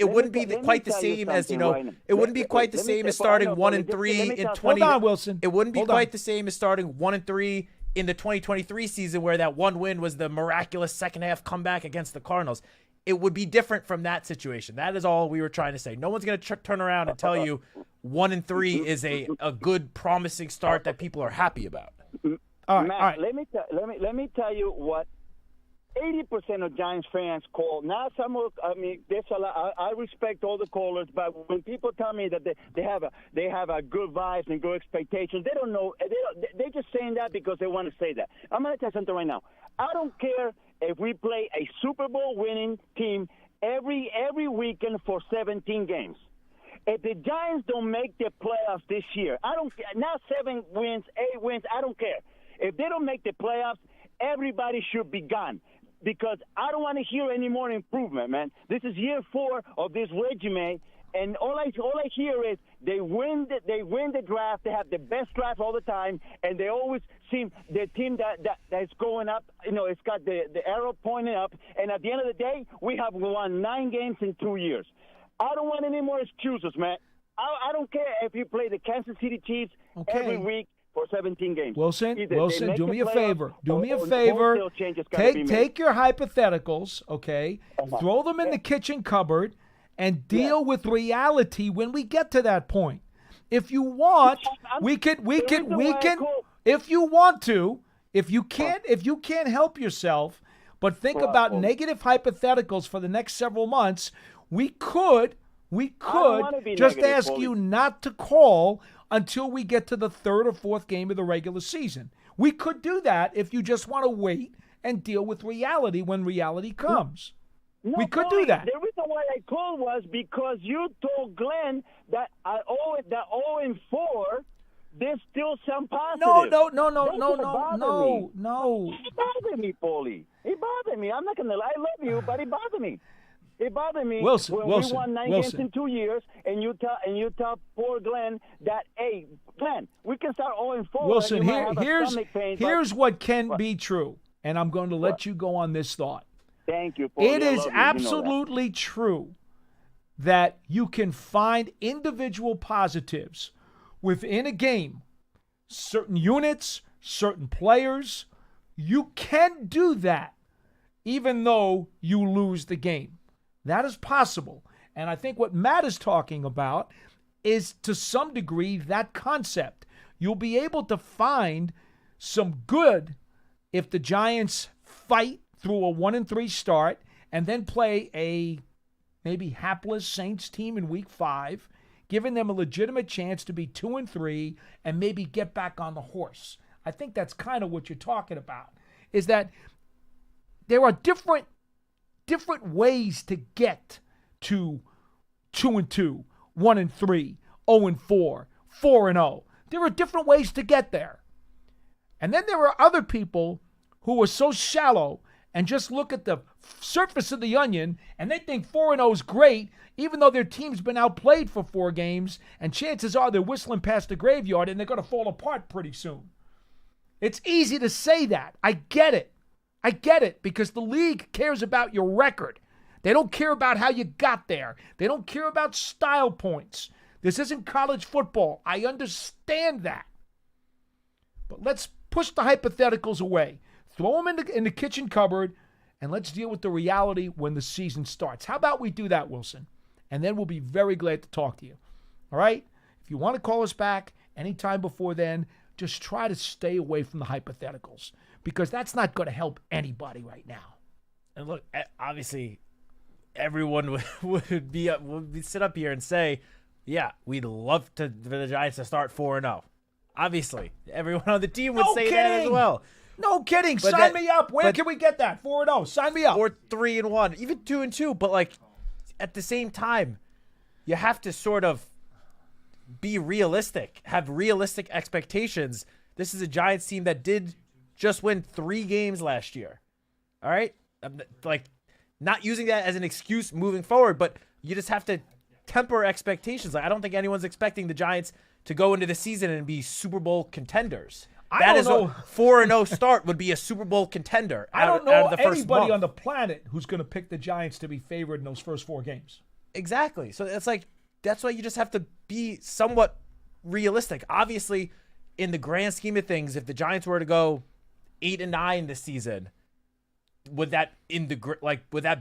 quite the same as it wouldn't be quite the same as starting 1-3 in 20. Hold on, Wilson. It wouldn't be quite the same as starting 1-3 in the 2023 season where that one win was the miraculous second half comeback against the Cardinals. It would be different from that situation. That is all we were trying to say. No one's going to turn around and tell you 1-3 is a good, promising start that people are happy about. All Matt, right. let me tell you what 80% of Giants fans call. Now, there's a lot. I respect all the callers, but when people tell me that they have a good vibes and good expectations, they don't know. They're just saying that because they want to say that. I'm going to tell you something right now. I don't care if we play a Super Bowl winning team every weekend for 17 games. If the Giants don't make the playoffs this year, I don't care. Now 7 wins, 8 wins, I don't care. If they don't make the playoffs, everybody should be gone because I don't want to hear any more improvement, man. This is year 4 of this regime, and all I hear is they win the draft. They have the best draft all the time, and they always seem the team that's going up. It's got the arrow pointing up. And at the end of the day, we have won 9 games in 2 years. I don't want any more excuses, man. I don't care if you play the Kansas City Chiefs every week for 17 games. Wilson, do me a favor. Take your hypotheticals, okay? Throw them in the kitchen cupboard and deal with reality when we get to that point. If you want, we can if you want to, if you can't help yourself, but think about negative hypotheticals for the next several months, we could just ask you not to call until we get to the 3rd or 4th game of the regular season. We could do that if you just want to wait and deal with reality when reality comes. No, we could do that. The reason why I called was because you told Glenn that at 0-4, there's still some positive. No. It bothered me, Paulie. It bothered me. I'm not going to lie. I love you, but it bothered me. It bothered me Wilson, we won 9 games in 2 years, and you tell poor Glenn that, hey, Glenn, we can start 0-4. Wilson, here's what can be true, and I'm going to let you go on this thought. Thank you, Paulie. It is absolutely true that you can find individual positives within a game, certain units, certain players. You can do that even though you lose the game. That is possible. And I think what Matt is talking about is to some degree that concept. You'll be able to find some good if the Giants fight through a 1-3 start and then play a maybe hapless Saints team in week 5, giving them a legitimate chance to be 2-3 and maybe get back on the horse. I think that's kind of what you're talking about, is that there are different ways to get to 2-2, 1-3, 0-4, 4-0. There are different ways to get there. And then there are other people who are so shallow and just look at the surface of the onion and they think 4-0 is great, even though their team's been outplayed for 4 games, and chances are they're whistling past the graveyard and they're going to fall apart pretty soon. It's easy to say that. I get it. Because the league cares about your record. They don't care about how you got there. They don't care about style points. This isn't college football. I understand that. But let's push the hypotheticals away. Throw them in the kitchen cupboard, and let's deal with the reality when the season starts. How about we do that, Wilson? And then we'll be very glad to talk to you. All right? If you want to call us back anytime before then, just try to stay away from the hypotheticals, because that's not going to help anybody right now. And look, obviously, everyone would sit up here and say, yeah, we'd love for the Giants to start 4-0. Obviously, everyone on the team would say that as well. No kidding. Sign me up. Where can we get that? 4-0. Sign me up. Or 3-1, even 2-2. But like, at the same time, you have to sort of be realistic, have realistic expectations. This is a Giants team that did just win 3 games last year. All right? Like, not using that as an excuse moving forward, but you just have to temper expectations. Like, I don't think anyone's expecting the Giants to go into the season and be Super Bowl contenders. I don't know. 4-0 start would be a Super Bowl contender. I don't know out of the first anybody month on the planet who's going to pick the Giants to be favored in those first 4 games. Exactly. So it's like, that's why you just have to be somewhat realistic. Obviously, in the grand scheme of things, if the Giants were to go 8-9 this season, would that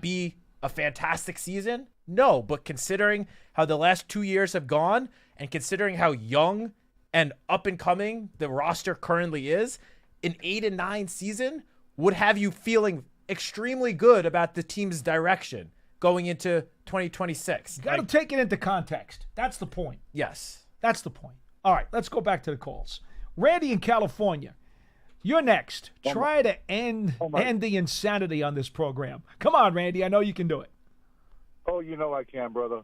be a fantastic season? No, but considering how the last 2 years have gone, and considering how young and up and coming the roster currently is, an 8-9 season would have you feeling extremely good about the team's direction going into 2026. You got to take it into context. That's the point. Yes. That's the point. All right, let's go back to the calls. Randy in California, you're next. Try to end the insanity on this program. Come on, Randy. I know you can do it. Oh, you know I can, brother.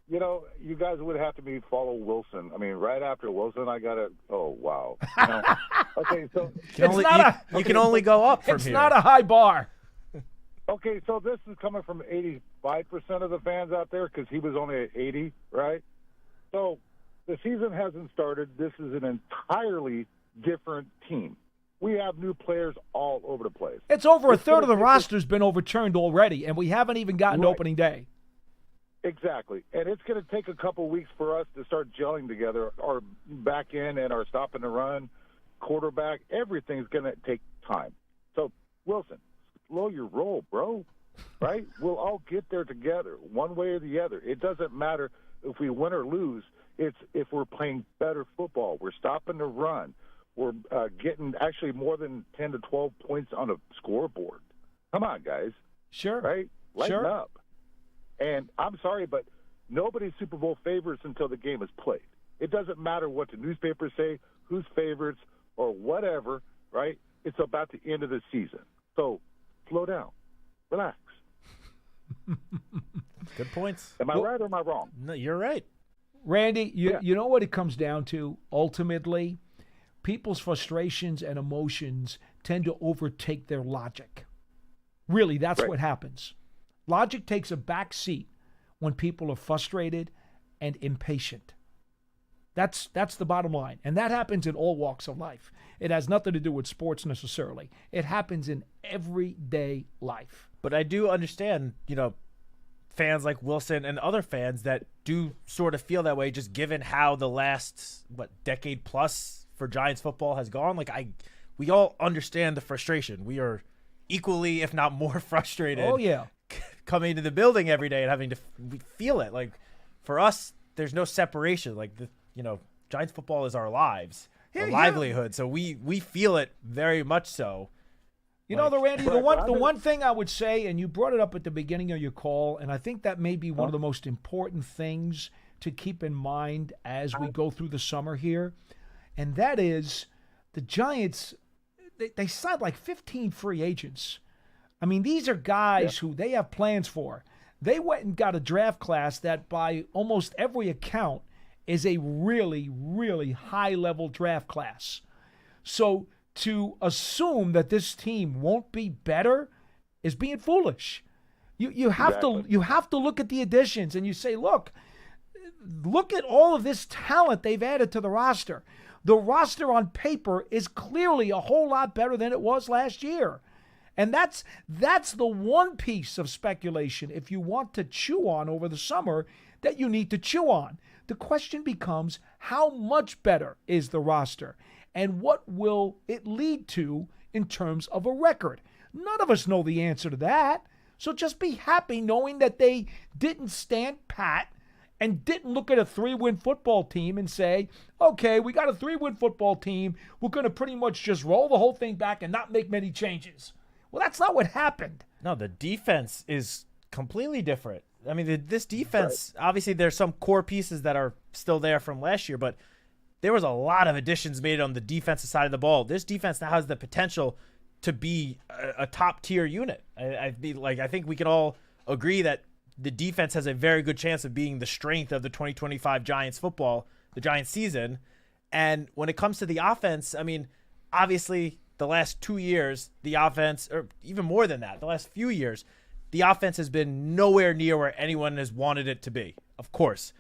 You guys would have to follow Wilson. I mean, right after Wilson, I got to – oh, wow. Okay, so – you can only go up from here. It's not a high bar. Okay, so this is coming from 85% of the fans out there because he was only at 80, right? So the season hasn't started. This is an entirely different team. We have new players all over the place. It's over a third of the roster's been overturned already, and we haven't even gotten to opening day. Exactly. And it's going to take a couple weeks for us to start gelling together. Our back end and our stop and the run, quarterback, everything's going to take time. So, Wilson, slow your roll, bro, right? We'll all get there together one way or the other. It doesn't matter if we win or lose. It's if we're playing better football. We're stopping the run. We're getting actually more than 10 to 12 points on a scoreboard. Come on, guys. Sure. Right? Lighten up. And I'm sorry, but nobody's Super Bowl favorites until the game is played. It doesn't matter what the newspapers say, who's favorites, or whatever, right? It's about the end of the season. So slow down. Relax. Good points. Am I right or am I wrong? No, you're right. Randy, you know what it comes down to ultimately? People's frustrations and emotions tend to overtake their logic. Really, that's what happens. Logic takes a back seat when people are frustrated and impatient. That's the bottom line. And that happens in all walks of life. It has nothing to do with sports necessarily. It happens in everyday life. But I do understand, fans like Wilson and other fans that do sort of feel that way, just given how the last, decade plus for Giants football has gone. We all understand the frustration. We are equally, if not more frustrated. Oh, yeah. Coming to the building every day and having to feel it. For us, there's no separation. Giants football is our lives, our livelihood. So we feel it very much so. Randy, the one thing I would say, and you brought it up at the beginning of your call, and I think that may be one of the most important things to keep in mind as we go through the summer here, and that is the Giants, they signed like 15 free agents. I mean, these are guys who they have plans for. They went and got a draft class that by almost every account is a really, really high-level draft class. So to assume that this team won't be better is being foolish. You have to look at the additions and you say, look at all of this talent they've added to the roster. The roster on paper is clearly a whole lot better than it was last year. And that's the one piece of speculation, if you want to chew on over the summer, that you need to chew on. The question becomes, how much better is the roster? And what will it lead to in terms of a record? None of us know the answer to that. So just be happy knowing that they didn't stand pat and didn't look at a 3-win football team and say, okay, we got a 3-win football team. We're going to pretty much just roll the whole thing back and not make many changes. Well, that's not what happened. No, the defense is completely different. I mean, this defense, obviously there's some core pieces that are still there from last year, but there was a lot of additions made on the defensive side of the ball. This defense now has the potential to be a top-tier unit. I think we can all agree that the defense has a very good chance of being the strength of the 2025 Giants season. And when it comes to the offense, I mean, obviously the last 2 years, the offense, or even more than that, the last few years, the offense has been nowhere near where anyone has wanted it to be, of course.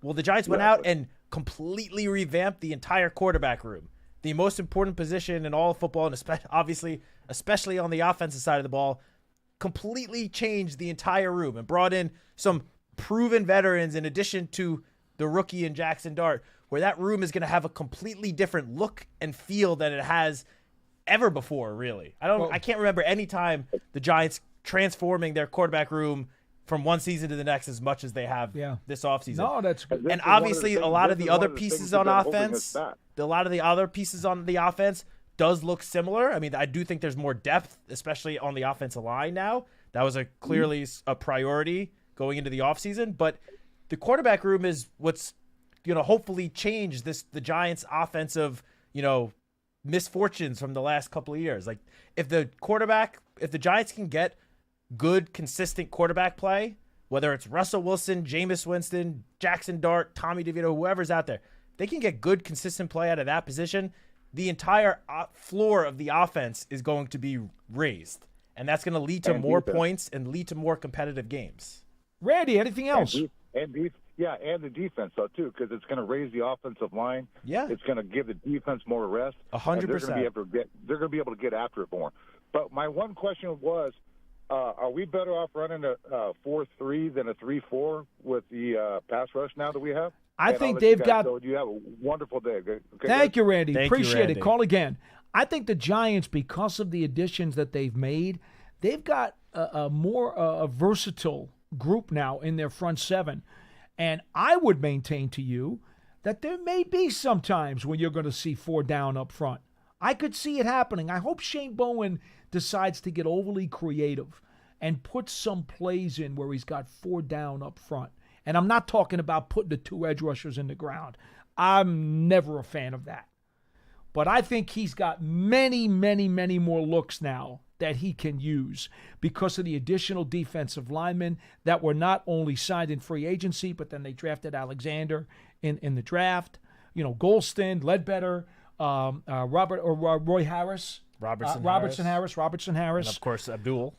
Well, the Giants went out and completely revamped the entire quarterback room, the most important position in all of football, and especially on the offensive side of the ball, completely changed the entire room and brought in some proven veterans in addition to the rookie in Jackson Dart, where that room is going to have a completely different look and feel than it has ever before, really. I can't remember any time the Giants transforming their quarterback room from one season to the next as much as they have this offseason. No, that's good. And obviously a lot of the other pieces on offense, does look similar. I mean, I do think there's more depth, especially on the offensive line now. That was clearly a priority going into the offseason. But the quarterback room is what's hopefully change the Giants' offensive, misfortunes from the last couple of years. Like if the Giants can get good, consistent quarterback play, whether it's Russell Wilson, Jameis Winston, Jackson Dart, Tommy DeVito, whoever's out there, they can get good, consistent play out of that position. The entire floor of the offense is going to be raised, and that's going to lead to more points and lead to more competitive games. Randy, anything else? And the defense, though, too, because it's going to raise the offensive line. Yeah. It's going to give the defense more rest. 100%. They're going to be able to get after it more. But my one question was, are we better off running a 4-3 than a 3-4 with the pass rush now that we have? I think they've got. You have a wonderful day. Okay, Thank you, Randy. Appreciate it. Call again. I think the Giants, because of the additions that they've made, they've got a more versatile group now in their front seven. And I would maintain to you that there may be some times when you're going to see 4 down up front. I could see it happening. I hope Shane Bowen decides to get overly creative and put some plays in where he's got 4 down up front. And I'm not talking about putting the 2 edge rushers in the ground. I'm never a fan of that. But I think he's got many, many, many more looks now that he can use because of the additional defensive linemen that were not only signed in free agency, but then they drafted Alexander in the draft. Golston, Ledbetter, Roy Harris. Robertson Harris. And, of course, Abdul.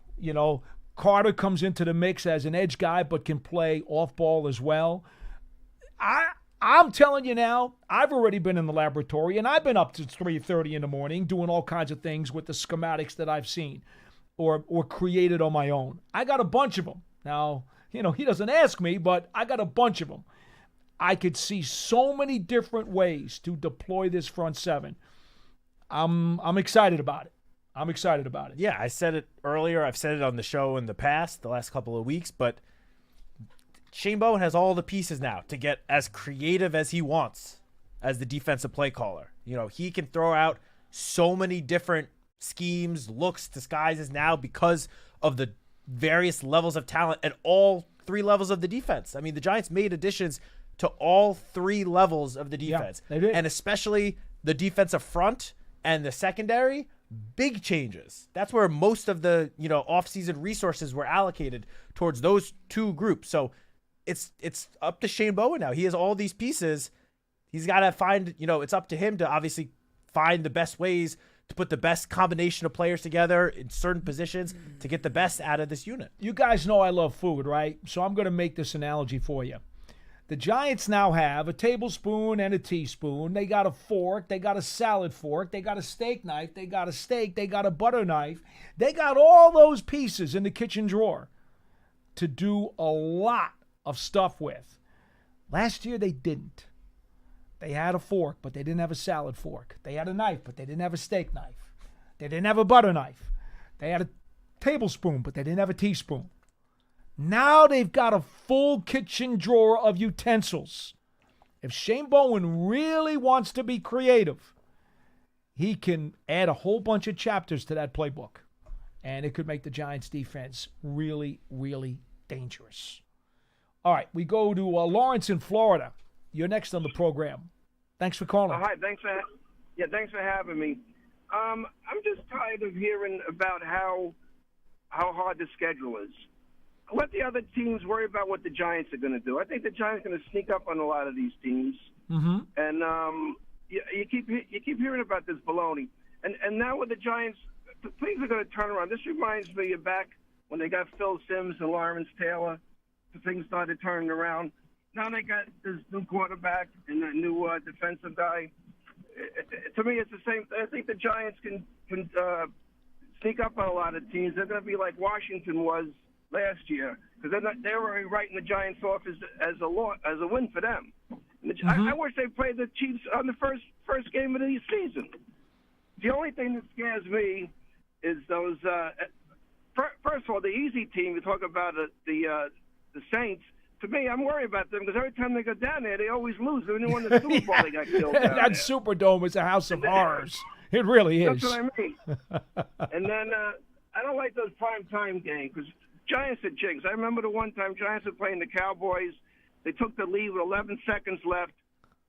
Carter comes into the mix as an edge guy, but can play off ball as well. I'm telling you now, I've already been in the laboratory, and I've been up to 3:30 in the morning doing all kinds of things with the schematics that I've seen or created on my own. I got a bunch of them. Now, he doesn't ask me, but I got a bunch of them. I could see so many different ways to deploy this front seven. I'm excited about it. Yeah, I said it earlier. I've said it on the show in the past, the last couple of weeks, but Shane Bowen has all the pieces now to get as creative as he wants as the defensive play caller. He can throw out so many different schemes, looks, disguises now because of the various levels of talent at all 3 levels of the defense. I mean, the Giants made additions to all 3 levels of the defense. Yeah, they did. And especially the defensive front. And the secondary, big changes. That's where most of the, offseason resources were allocated towards those two groups. So it's up to Shane Bowen now. He has all these pieces. He's got to find, it's up to him to obviously find the best ways to put the best combination of players together in certain positions to get the best out of this unit. You guys know I love food, right? So I'm going to make this analogy for you. The Giants now have a tablespoon and a teaspoon. They got a fork. They got a salad fork. They got a steak knife. They got a steak. They got a butter knife. They got all those pieces in the kitchen drawer to do a lot of stuff with. Last year, they didn't. They had a fork, but they didn't have a salad fork. They had a knife, but they didn't have a steak knife. They didn't have a butter knife. They had a tablespoon, but they didn't have a teaspoon. Now they've got a full kitchen drawer of utensils. If Shane Bowen really wants to be creative, he can add a whole bunch of chapters to that playbook, and it could make the Giants defense really, really dangerous. All right, we go to Lawrence in Florida. You're next on the program. Thanks for calling. Hi, thanks for having me. I'm just tired of hearing about how hard the schedule is. Let the other teams worry about what the Giants are going to do. I think the Giants are going to sneak up on a lot of these teams. Mm-hmm. And you keep hearing about this baloney. And now with the Giants, things are going to turn around. This reminds me of back when they got Phil Simms and Lawrence Taylor. Things started turning around. Now they got this new quarterback and a new defensive guy. To me, it's the same. I think the Giants can sneak up on a lot of teams. They're going to be like Washington was last year because they're already writing the Giants off as a win for them. Mm-hmm. I wish they played the Chiefs on the first game of the season. The only thing that scares me is those. First of all, the easy team. You talk about the Saints. To me, I'm worried about them because every time they go down there, they always lose. They didn't win the Super Bowl. They got killed down That there. Superdome is a house of horrors. It really is. That's what I mean. And then I don't like those primetime games because Giants are jinx. I remember the one time Giants were playing the Cowboys. They took the lead with 11 seconds left.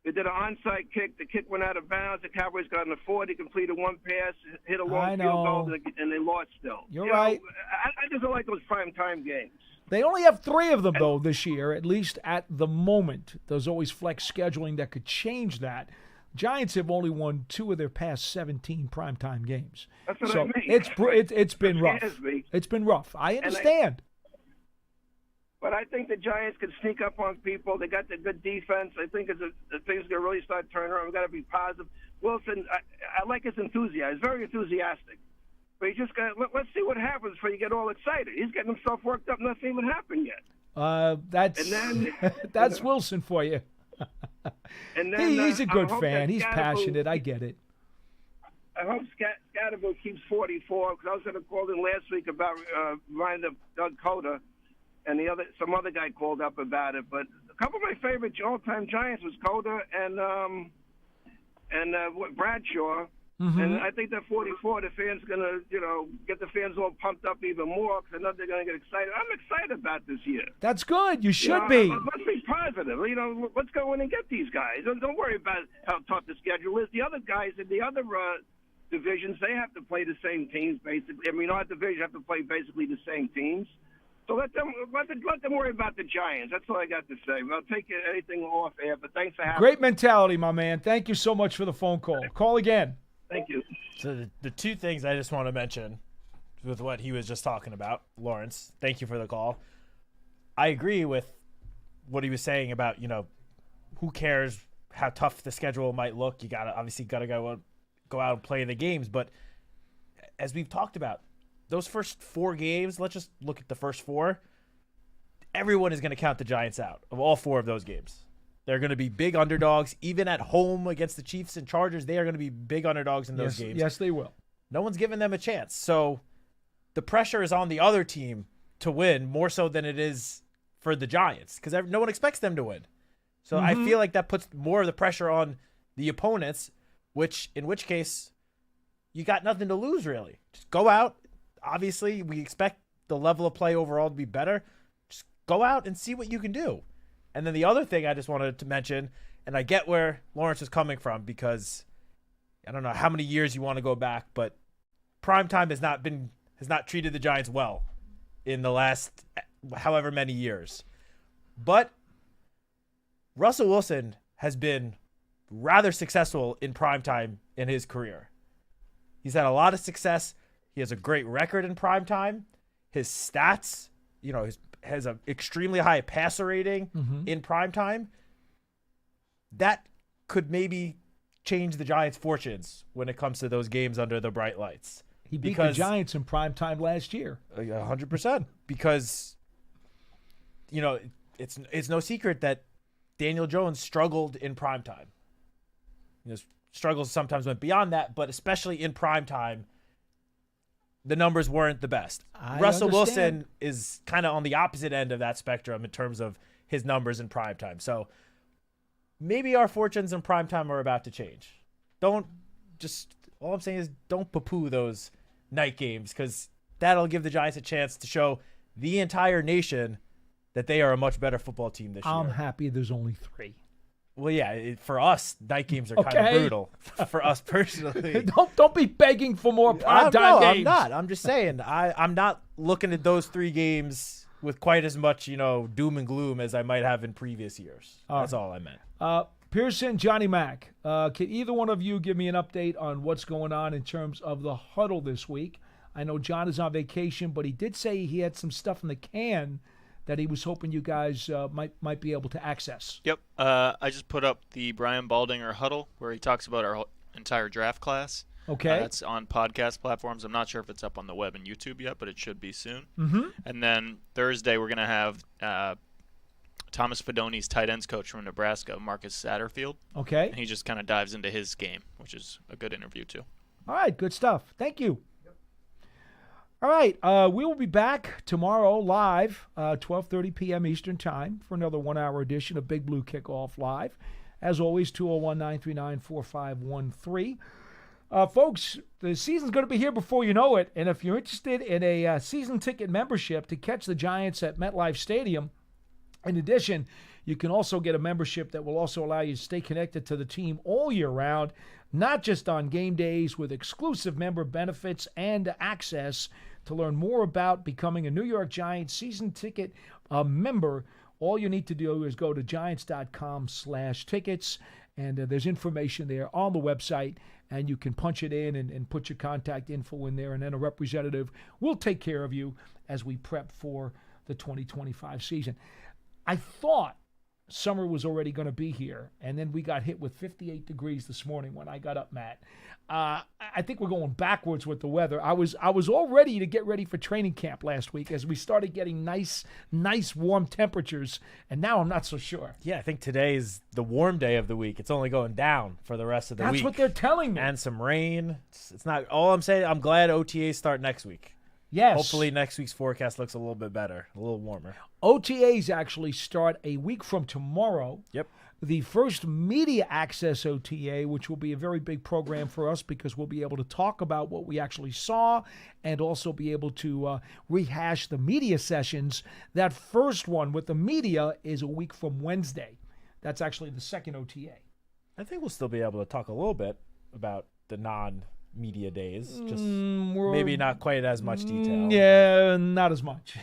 They did an onside kick. The kick went out of bounds. The Cowboys got in the 40, completed one pass, hit a long field goal, and they lost still. You're right. I just don't like those primetime games. They only have 3 of them, though, this year, at least at the moment. There's always flex scheduling that could change that. Giants have only won 2 of their past 17 primetime games. That's what so I mean. It's been rough. It's been rough. I understand. But I think the Giants can sneak up on people. They got the good defense. I think the things going to really start turning around. We've got to be positive. Wilson, I like his enthusiasm. He's very enthusiastic. But you just got let's see what happens before you get all excited. He's getting himself worked up. Nothing even happened yet. That's Wilson for you. And then, he's a good fan. He's passionate. I get it. I hope Scatterville keeps 44 because I was going to call in last week about reminding of Doug Coda, and some other guy called up about it. But a couple of my favorite all-time Giants was Coda and Bradshaw. Mm-hmm. And I think that 44, the fans going to, get the fans all pumped up even more because I know they're going to get excited. I'm excited about this year. That's good. You should be. Let's be positive. Let's go in and get these guys. Don't worry about how tough the schedule is. The other guys in the other divisions, they have to play the same teams, basically. I mean, our division have to play basically the same teams. So let them worry about the Giants. That's all I got to say. I'll take anything off air, but thanks for having me. Great mentality, my man. Thank you so much for the phone call. Call again. Thank you. So the 2 things I just want to mention with what he was just talking about, Lawrence, thank you for the call. I agree with what he was saying about, who cares how tough the schedule might look. You obviously got to go out and play the games. But as we've talked about, those first 4 games, let's just look at the first 4. Everyone is going to count the Giants out of all 4 of those games. They're going to be big underdogs. Even at home against the Chiefs and Chargers, they are going to be big underdogs in those games. Yes, they will. No one's giving them a chance. So the pressure is on the other team to win more so than it is for the Giants because no one expects them to win. So I feel like that puts more of the pressure on the opponents, in which case you got nothing to lose, really. Just go out. Obviously, we expect the level of play overall to be better. Just go out and see what you can do. And then the other thing I just wanted to mention, and I get where Lawrence is coming from because I don't know how many years you want to go back, but primetime has not treated the Giants well in the last however many years. But Russell Wilson has been rather successful in primetime in his career. He's had a lot of success. He has a great record in primetime. His stats, has an extremely high passer rating in primetime. That could maybe change the Giants' fortunes when it comes to those games under the bright lights. He beat the Giants in primetime last year. 100%. Because, it's no secret that Daniel Jones struggled in primetime. Struggles sometimes went beyond that, but especially in primetime, the numbers weren't the best. Russell Wilson is kind of on the opposite end of that spectrum in terms of his numbers in primetime. So maybe our fortunes in primetime are about to change. All I'm saying is don't poo-poo those night games, because that'll give the Giants a chance to show the entire nation that they are a much better football team this year. I'm happy there's only 3. Well, yeah, for us, night games are kind of brutal. For us personally. Don't be begging for more primetime games. I'm not. I'm just saying. I'm not looking at those 3 games with quite as much, doom and gloom as I might have in previous years. That's all I meant. Pearson, Johnny Mack, can either one of you give me an update on what's going on in terms of the huddle this week? I know John is on vacation, but he did say he had some stuff in the can that he was hoping you guys might be able to access. Yep. I just put up the Brian Baldinger huddle where he talks about our entire draft class. Okay. That's on podcast platforms. I'm not sure if it's up on the web and YouTube yet, but it should be soon. Mm-hmm. And then Thursday we're going to have Thomas Fidoni's tight ends coach from Nebraska, Marcus Satterfield. Okay. And he just kind of dives into his game, which is a good interview too. All right, good stuff. Thank you. All right, we will be back tomorrow live, 12:30 p.m. Eastern Time for another 1-hour edition of Big Blue Kickoff Live. As always, 201-939-4513. Folks, the season's going to be here before you know it, and if you're interested in a season ticket membership to catch the Giants at MetLife Stadium, in addition, you can also get a membership that will also allow you to stay connected to the team all year round, not just on game days, with exclusive member benefits and access. To learn more about becoming a New York Giants season ticket member, all you need to do is go to giants.com/tickets, and there's information there on the website, and you can punch it in and put your contact info in there, and then a representative will take care of you as we prep for the 2025 season. I thought summer was already going to be here, and then we got hit with 58 degrees this morning when I got up, Matt. I think we're going backwards with the weather. I was all ready to get ready for training camp last week as we started getting nice warm temperatures, and now I'm not so sure. Yeah, I think today is the warm day of the week. It's only going down for the rest of the week. That's what they're telling me. And some rain. It's not all I'm saying. I'm glad OTAs start next week. Yes. Hopefully next week's forecast looks a little bit better, a little warmer. OTAs actually start a week from tomorrow. Yep. The first media access OTA, which will be a very big program for us because we'll be able to talk about what we actually saw and also be able to rehash the media sessions. That first one with the media is a week from Wednesday. That's actually the second OTA. I think we'll still be able to talk a little bit about the non-media days, just maybe not quite as much detail. Yeah, not as much.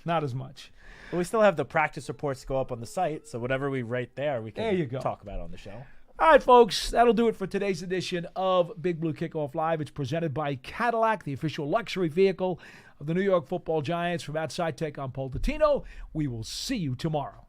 Not as much. But we still have the practice reports go up on the site, so whatever we write there, we can talk about on the show. All right, folks, that'll do it for today's edition of Big Blue Kickoff Live. It's presented by Cadillac, the official luxury vehicle of the New York Football Giants. From outside Citak and Paul Dottino, we will see you tomorrow.